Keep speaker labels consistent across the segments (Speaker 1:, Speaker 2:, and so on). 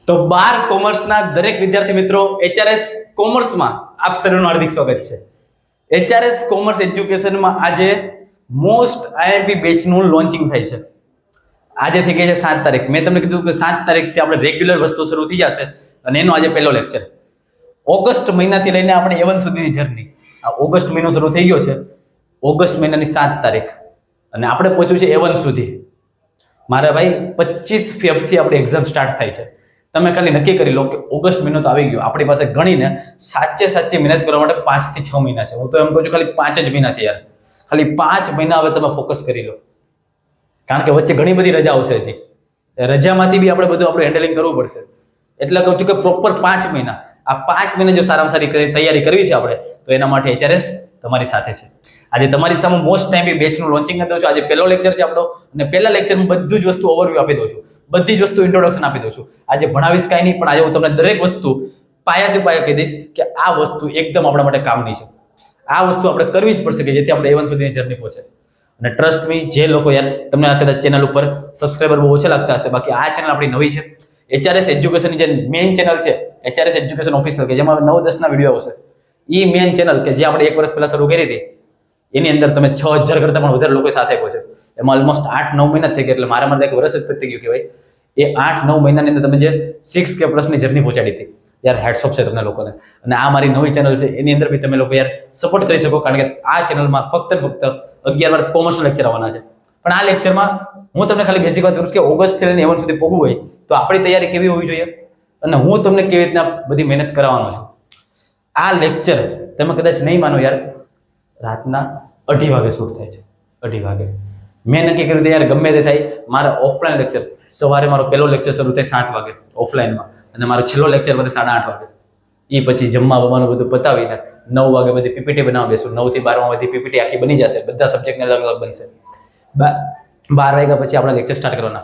Speaker 1: તો 12 કોમર્સના દરેક વિદ્યાર્થી મિત્રો HRS કોમર્સમાં આપ સર્વેનું હાર્દિક સ્વાગત છે. HRS કોમર્સ એજ્યુકેશનમાં આજે મોસ્ટ આઈએમપી બેચનું લોન્ચિંગ થાય છે. આજે થઈ ગઈ છે 7 તારીખ. મેં તમને કીધું કે 7 તારીખથી આપણે રેગ્યુલર વસ્તુ શરૂ થઈ જશે અને એનો આજે પહેલો લેક્ચર. ઓગસ્ટ મહિનાથી લઈને આપણે A1 સુધીની જર્ની. આ ઓગસ્ટ મહિનો શરૂ થઈ ગયો છે. ઓગસ્ટ મહિનાની 7 તારીખ અને આપણે પહોંચ્યું છે A1 સુધી. મારા ભાઈ 25 ફેબ્રુઆરીથી આપણી એક્ઝામ સ્ટાર્ટ થાય છે. તમે ખાલી નક્કી કરી લો કે ઓગસ્ટ મહિનો તો આવી ગયો, આપણી પાસે ગણીને સાચે મહેનત કરવા માટે 5 થી 6 મહિના છે. હું તો એમ કહું છું ખાલી 5 જ મહિના છે યાર. ખાલી 5 મહિના હવે તમે ફોકસ કરી લો, કારણ કે વચ્ચે ઘણી બધી રજા આવશે. હજી રજામાંથી બી આપણે બધું આપણું હેન્ડલિંગ કરવું પડશે. એટલે કહું છું કે પ્રોપર 5 મહિના, આ 5 મહિના જો સારામાં સારી તૈયારી કરવી છે આપણે, તો એના માટે HRS તમારી સાથે છે. આજે તમારી સામે મોસ્ટ ટાઈમ બેચનું લોન્ચિંગ કરી દઉં છું. આજે પહેલો લેક્ચર છે આપણો અને પહેલા લેક્ચરમાં બધું જ વસ્તુ ઓવરવ્યુ આપી દઉં છું, બધી જ વસ્તુ ઇન્ટ્રોડક્શન આપી દઉં છું. આજે ભણાવીશ કાંઈ નહીં, પણ આજે હું તમને દરેક વસ્તુ પાયાથી પાયા કહી દઈશ કે આ વસ્તુ એકદમ આપણા માટે કામની છે. આ વસ્તુ આપણે કરવી જ પડશે કે જેથી આપણે A1 સુધીની જર્ની પહોંચે. અને ટ્રસ્ટ મી, જે લોકો યાર તમને આ કદાચ ચેનલ ઉપર સબસ્ક્રાઈબર બહુ ઓછા લાગતા હશે, બાકી આ ચેનલ આપણી નવી છે. HRS એજ્યુકેશનની જે મેઇન ચેનલ છે HRS એજ્યુકેશન ઓફિશિયલ, કે જેમાં 9-10 ના વિડીયો આવશે. એ મેઇન ચેનલ કે જે આપણે 1 વર્ષ પહેલા શરૂ કરી હતી, એની અંદર તમે 6000 કરતા પણ વધારે લોકો સાથે આપ્યો છે. એમાં ઓલમોસ્ટ 8-9 મહિના થઈ ગયા. એટલે મારા માટે 1 વર્ષ જ થઈ ગયું કે ભાઈ એ 8-9 મહિનાની અંદર તમે જે 6K પ્લસની જર્ની પહોંચાડી હતી, યાર હેડ્સ ઓફ છે તમને લોકોને. અને આ મારી નવી ચેનલ છે, એની અંદર બી તમે લોકો યાર સપોર્ટ કરી શકો, કારણ કે આ ચેનલમાં ફક્ત 11 વાર કોમર્સનો લેક્ચર આવવાના છે. પણ આ લેક્ચરમાં હું તમને ખાલી બેસિક વાત કરું કે ઓગસ્ટથી લઈને A1 સુધી પહોંચવું હોય તો આપણી તૈયારી કેવી હોવી જોઈએ અને હું તમને કેવી રીતના બધી મહેનત કરાવવાનો છું. આ લેક્ચર તમે કદાચ નહીં માનો યાર, રાતના 2:30 વાગે શૂટ થાય છે. 2:30 વાગે મેં નક્કી કર્યું યાર ગમે તે થાય, મારા ઓફલાઈન લેક્ચર સવારે મારો પહેલો લેક્ચર શરૂ થાય 7 વાગે ઓફલાઈનમાં, અને મારો છેલ્લો લેક્ચર બધે 8:30 વાગે. એ પછી જમવા બમવાનું બધું પતાવીને 9 વાગે બધી PPT બનાવવા બેસું. 9 થી 12 બધી PPT આખી બની જશે, બધા સબ્જેક્ટને અલગ અલગ બનશે. 12 વાગ્યા પછી આપણે લેક્ચર સ્ટાર્ટ કરવાના.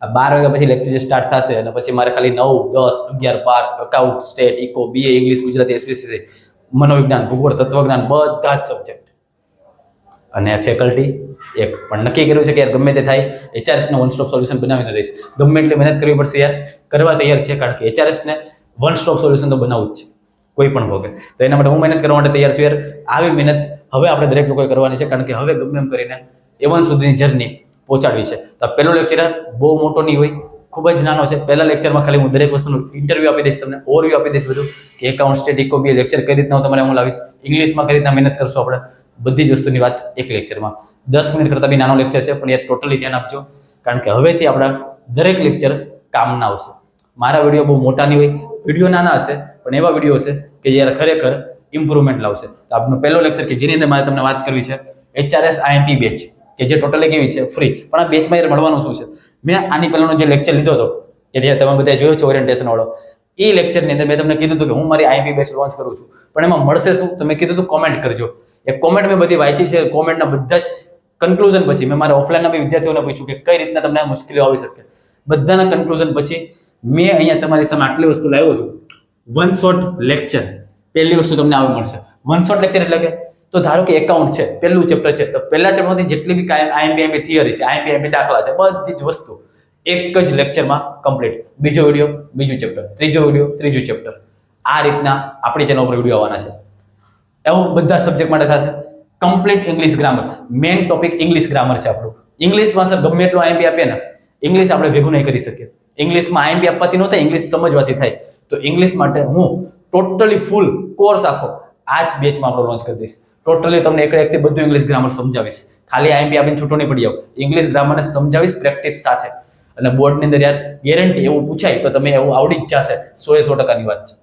Speaker 1: આ 12 વાગ્યા પછી લેક્ચર જે સ્ટાર્ટ થશે અને પછી મારે ખાલી 9, 10, 11, 12 account, state, eco, BA, English, Gujarati, SPCC, મનોવિજ્ઞાન, ભૂગોળ, તત્વજ્ઞાન, બધા જ સબ્જેક્ટ. અને ફેકલ્ટી એક પણ નક્કી કર્યું છે કે યાર ગમે તે થાય HRS ને વન સ્ટોપ સોલ્યુશન બનાવીને રહીશ. ગમે એટલી મહેનત કરવી પડશે યાર, કરવા તૈયાર છે, કારણ કે HRS ને વન સ્ટોપ સોલ્યુશન તો બનાવવું જ છે કોઈ પણ ભોગે. તો એના માટે હું મહેનત કરવા માટે તૈયાર છું યાર. આવી મહેનત હવે આપણે દરેક લોકોએ કરવાની છે, કારણ કે હવે ગમે એમ કરીને A1 સુધીની જર્ની પહોંચાડવી છે. તો પહેલો લેક્ચર બહુ મોટો નહીં હોય, ખૂબ જ નાનો છે. પહેલા લેક્ચરમાં ખાલી હું દરેક વસ્તુનું ઇન્ટરવ્યૂ આપી દઈશ, તમને ઓવરવ્યૂ આપી દઈશ બધું, કે account, state, eco, BA lecture કઈ રીતના તમારે હું લાવીશ, ઇંગ્લિશમાં કઈ રીતના મહેનત કરશો આપણે, બધી જ વસ્તુની વાત એક લેક્ચરમાં. 10 મિનિટ કરતાં બી નાનો લેક્ચર છે, પણ યાર ટોટલી ધ્યાન આપજો, કારણ કે હવેથી આપણા દરેક લેક્ચર કામના આવશે. મારા વિડીયો બહુ મોટા નહીં હોય, વિડીયો નાના હશે, પણ એવા વિડીયો હશે કે યાર ખરેખર ઇમ્પ્રુવમેન્ટ લાવશે. તો આપનો પહેલો લેક્ચર કે જેની અંદર મારે તમને વાત કરવી છે HRS IMP બેચ, કે જે ટોટલી કેવી છે ફ્રી. પણ આ બેચમાં યાર મળવાનું શું છે? મેં આની પહેલાનો જે લેક્ચર લીધો હતો કે જે તમે બધા જોયો છે ઓરિએન્ટેશન વાળો, એ લેક્ચરની અંદર મેં તમને કીધું હતું કે હું મારી IMP બેચ લોન્ચ કરું છું, પણ એમાં મળશે શું? તમે કીધું હતું કોમેન્ટ કરજો. એ કોમેન્ટ મેં બધી વાંચી છે. કોમેન્ટના બધા જ કન્ક્લુઝન પછી મેં મારા ઓફલાઈનના બી વિદ્યાર્થીઓને પૂછ્યું કે કઈ રીતના તમને આ મુશ્કેલીઓ આવી શકે. બધાના કન્ક્લુઝન પછી મેં અહીંયા તમારી સામે આટલી વસ્તુ લાવ્યો છું. વન શોટ લેક્ચર, પહેલી વસ્તુ તમને આવી મળશે. વન શોટ લેક્ચર એટલે કે, તો ધારો કે એકાઉન્ટ છે, પહેલું ચેપ્ટર છે, તો પહેલા ચેપ્ટરમાંથી જેટલી બી IMP થિયરી છે, IMP દાખલા છે, બધી જ વસ્તુ એક જ લેક્ચરમાં કમ્પ્લીટ. બીજો વિડીયો બીજું ચેપ્ટર, ત્રીજો વિડીયો ત્રીજું ચેપ્ટર. આ રીતના આપણી ચેનલ ઉપર વિડીયો આવવાના છે. એવું બધા સબ્જેક્ટ માટે થશે. Complete English grammar, main topic English grammar છે આપણું. ઇંગ્લિશમાં સર ગમે એટલું IMP આપીએ ને, ઇંગ્લિશ આપણે ભેગું નહીં કરી શકીએ. ઇંગ્લિશમાં IMP આપવાથી ન થાય, ઇંગ્લિશ સમજવાથી થાય. તો ઇંગ્લિશ માટે હું ટોટલી ફૂલ કોર્સ આખો આ જ બેચમાં આપણે લોન્ચ કરી દઈશ. ટોટલી તમને એકથી બધું ઇંગ્લિશ ગ્રામર સમજાવીશ. ખાલી IMP આપીને છૂટો નહીં પડી જાવ, ઇંગ્લિશ ગ્રામરને સમજાવીશ પ્રેક્ટિસ સાથે. અને બોર્ડની અંદર યાર ગેરંટી એવું પૂછાય તો તમે એવું આવડી જ જશે. 100% વાત છે.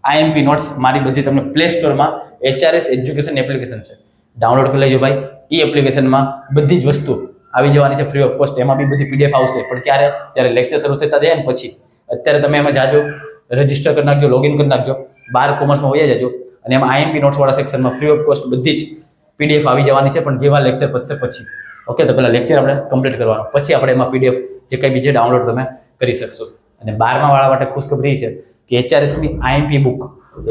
Speaker 1: IMP નોટ્સ મારી બધી તમને પ્લે સ્ટોરમાં HRS એજ્યુકેશન એપ્લિકેશન છે, ડાઉનલોડ કરી લેજો ભાઈ. એ એપ્લિકેશનમાં બધી જ વસ્તુ આવી જવાની છે ફ્રી ઓફ કોસ્ટ. એમાં બી બધી PDF આવશે, પણ ક્યારે? ત્યારે લેક્ચર શરૂ થતા જાય ને પછી. અત્યારે તમે એમાં જાજો, રજીસ્ટર કરી નાખજો, લોગિન કરી નાખજો, 12 કોમર્સમાં વયા જજો, અને એમાં IMP નોટ્સ વાળા સેક્શનમાં ફ્રી ઓફ કોસ્ટ બધી જ PDF આવી જવાની છે, પણ જેવા લેક્ચર પતશે પછી. ઓકે, તો પહેલા લેક્ચર આપણે કમ્પ્લીટ કરવાનો, પછી આપણે એમાં PDF જે કંઈ બીજે ડાઉનલોડ તમે કરી શકશો. અને 12મા વાળા માટે ખુશખબરી છે કે HRSની IMP બુક,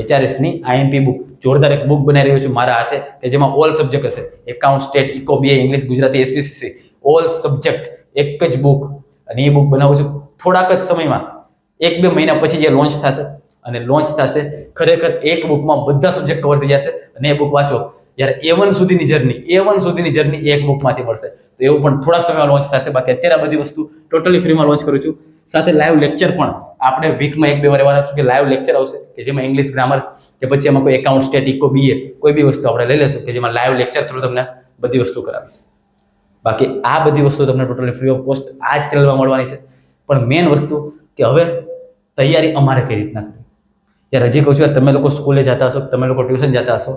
Speaker 1: HRSની IMP બુક જોરદાર એક બુક બનાવી રહ્યો છું મારા હાથે, કે જેમાં ઓલ સબ્જેક્ટ હશે, account, state, eco, BA, English, Gujarati, SPCC, all subject એક જ બુક. અને એ બુક બનાવું છું થોડાક જ સમયમાં. 1-2 મહિના પછી જે લોન્ચ થશે અને લોન્ચ થશે ખરેખર એક બુકમાં બધા સબ્જેક્ટ કવર થઈ જશે અને એ બુક વાંચો જ્યારે A1 સુધીની જર્ની એક બુકમાંથી મળશે. તો એવું પણ થોડાક સમયમાં લોન્ચ થશે. બાકી અત્યારે આ બધી વસ્તુ ટોટલી ફ્રીમાં લોન્ચ કરું છું. સાથે લાઈવ લેક્ચર પણ આપણે વીકમાં 1-2 વાર એવા રાખશું કે લાઈવ લેક્ચર આવશે કે જેમાં ઇંગ્લિશ ગ્રામર કે પછી એમાં કોઈ એકાઉન્ટ, સ્ટેટ, ઇકો, BA કોઈ બી વસ્તુ આપણે લઈ લેશું કે જેમાં લાઈવ લેક્ચર થ્રુ તમને બધી વસ્તુ કરાવીશ. બાકી આ બધી વસ્તુ તમને ટોટલી ફ્રી ઓફ કોસ્ટ આ જ ચેનલમાં મળવાની છે. પણ મેઇન વસ્તુ કે હવે તૈયારી અમારે કઈ રીતના કરવી. યાર હજી કહું છું યાર, તમે લોકો સ્કૂલે જતા હશો, તમે લોકો ટ્યુશન જતા હશો,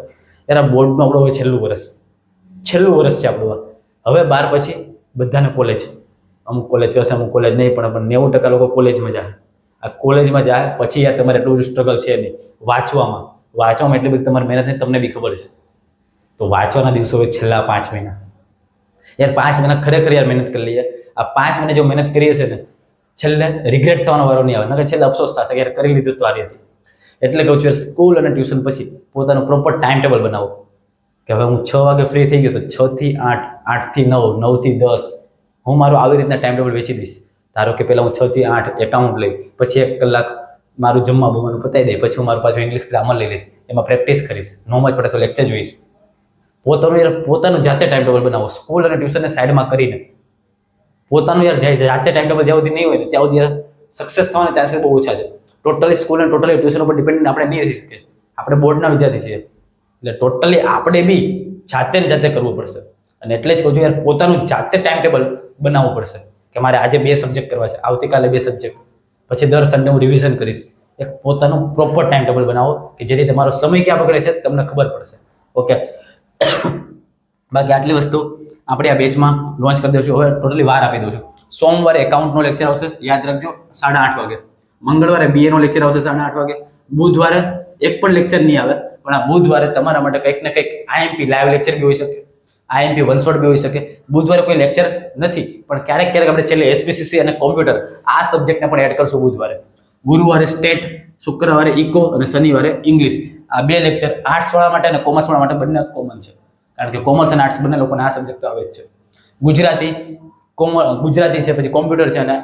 Speaker 1: યાર આ બોર્ડનું આપણું હવે છેલ્લું વર્ષ છે આપણું. હવે 12 પછી બધાને કોલેજ, અમુક કોલેજ કરશે, અમુક કોલેજ નહીં, પણ 90% લોકો કોલેજમાં જાય. આ કોલેજમાં જાય પછી યાર તમારે એટલું બધું સ્ટ્રગલ છે નહીં વાંચવામાં એટલી બધી તમારી મહેનત નહીં, તમને બી ખબર છે. તો વાંચવાના દિવસો હોય છેલ્લા 5 મહિના. યાર 5 મહિના ખરેખર યાર મહેનત કરી લઈએ. આ 5 મહિના જો મહેનત કરીએ છે ને, છેલ્લે રિગ્રેટ થવાનો વારો નહીં આવે, નકર છેલ્લે અફસોસ થશે કે યાર કરી લીધું તો આ રીતે. એટલે કહું છું યાર, સ્કૂલ અને ટ્યુશન પછી પોતાનું પ્રોપર ટાઈમ ટેબલ બનાવો કે હવે હું 6 વાગે ફ્રી થઈ ગયો તો 6 થી 8, 8 થી 9, 9 થી 10 હું મારું આવી રીતના ટાઈમ ટેબલ વેચી દઈશ. ધારો કે પહેલાં હું 6 થી 8 એકાઉન્ટ લઈ, પછી 1 કલાક મારું જમવા બમવાનું પતાવી દઈ, પછી હું મારું પાછું ઇંગ્લિશ ગ્રામર લઈ લઈશ, એમાં પ્રેક્ટિસ કરીશ, નોમાં પડે તો લેક્ચર જોઈશ. પોતાનું જાતે ટાઈમ ટેબલ બનાવો. સ્કૂલ અને ટ્યુશનને સાઈડમાં કરીને પોતાનું યાર જાતે ટાઈમ ટેબલ જ્યાં સુધી નહીં હોય ને ત્યાં સુધી યાર સક્સેસ થવાના ચાન્સીસ બહુ ઓછા છે. ટોટલી સ્કૂલ અને ટોટલી ટ્યુશન ઉપર ડિપેન્ડન્ટ આપણે નહીં રહી શકીએ. આપણે બોર્ડના વિદ્યાર્થી છીએ એટલે ટોટલી આપણે બી જાતે કરવું પડશે. અને એટલે જ કહું છું યાર, પોતાનું જાતે ટાઈમ ટેબલ બનાવવું પડશે કે મારે આજે 2 સબ્જેક્ટ કરવા છે, આવતીકાલે 2 સબ્જેક્ટ, પછી દર સન્ડે હું રિવિઝન કરીશ. એક પોતાનું પ્રોપર ટાઈમ ટેબલ બનાવો કે જેથી તમારો સમય ક્યાં પકડે છે તમને ખબર પડશે. ઓકે, બાકી આટલી વસ્તુ આપણે આ બેચમાં લોન્ચ કરી દઈશું. હવે ટોટલી વાર આપી દઉં છું. સોમવારે એકાઉન્ટનો લેક્ચર આવશે, યાદ રાખજો, 8:30 વાગે. મંગળવારે BA નો લેક્ચર આવશે 8:30 વાગે. બુધવારે એક પણ લેક્ચર નહીં આવે, પણ આ બુધવારે તમારા માટે કંઈક ને કંઈક IMP લાઈવ લેક્ચર બી હોઈ શકે, IMP વન શોટ બી હોઈ શકે. બુધવારે કોઈ લેક્ચર નથી, પણ ક્યારેક આપણે છેલ્લે SPCC અને કોમ્પ્યુટર આ સબ્જેક્ટને પણ એડ કરશું બુધવારે. ગુરુવારે સ્ટેટ, શુક્રવારે ઇકો અને શનિવારે ઇંગ્લિશ. આ 2 લેક્ચર આર્ટ્સવાળા માટે અને કોમર્સવાળા માટે બંને કોમન છે, કારણ કે કોમર્સ અને આર્ટ્સ બંને લોકોને આ સબ્જેક્ટ આવે જ છે. ગુજરાતી છે, પછી કોમ્પ્યુટર છે અને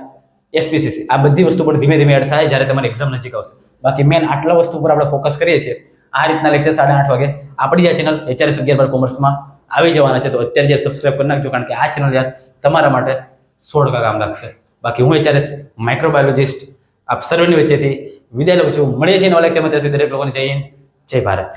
Speaker 1: SPCC. આ બધી વસ્તુ પર ધીમે ધીમે એડ થાય જ્યારે તમારી એક્ઝામ નજીક આવશે. બાકી મેન આટલા વસ્તુ પર આપણે ફોકસ કરીએ છીએ. આ રીતના લેક્ચર 8:30 વાગે આપણી આ ચેનલ HRS 11 કોમર્સમાં આવી જવાના છે. તો અત્યારે જે સબસ્ક્રાઇબ કરી નાખજો, કારણ કે આ ચેનલ યાર તમારા માટે 100% કામ લાગશે. બાકી હું HRS માઇક્રોબાયોલોજિસ્ટ આપ સર્વેની વચ્ચેથી વિદાય લઉં છું. મળીએ છીએ નવા લેક્ચરમાં. ત્યાં સુધી દરેક લોકોને જય હિન્દ, જય ભારત.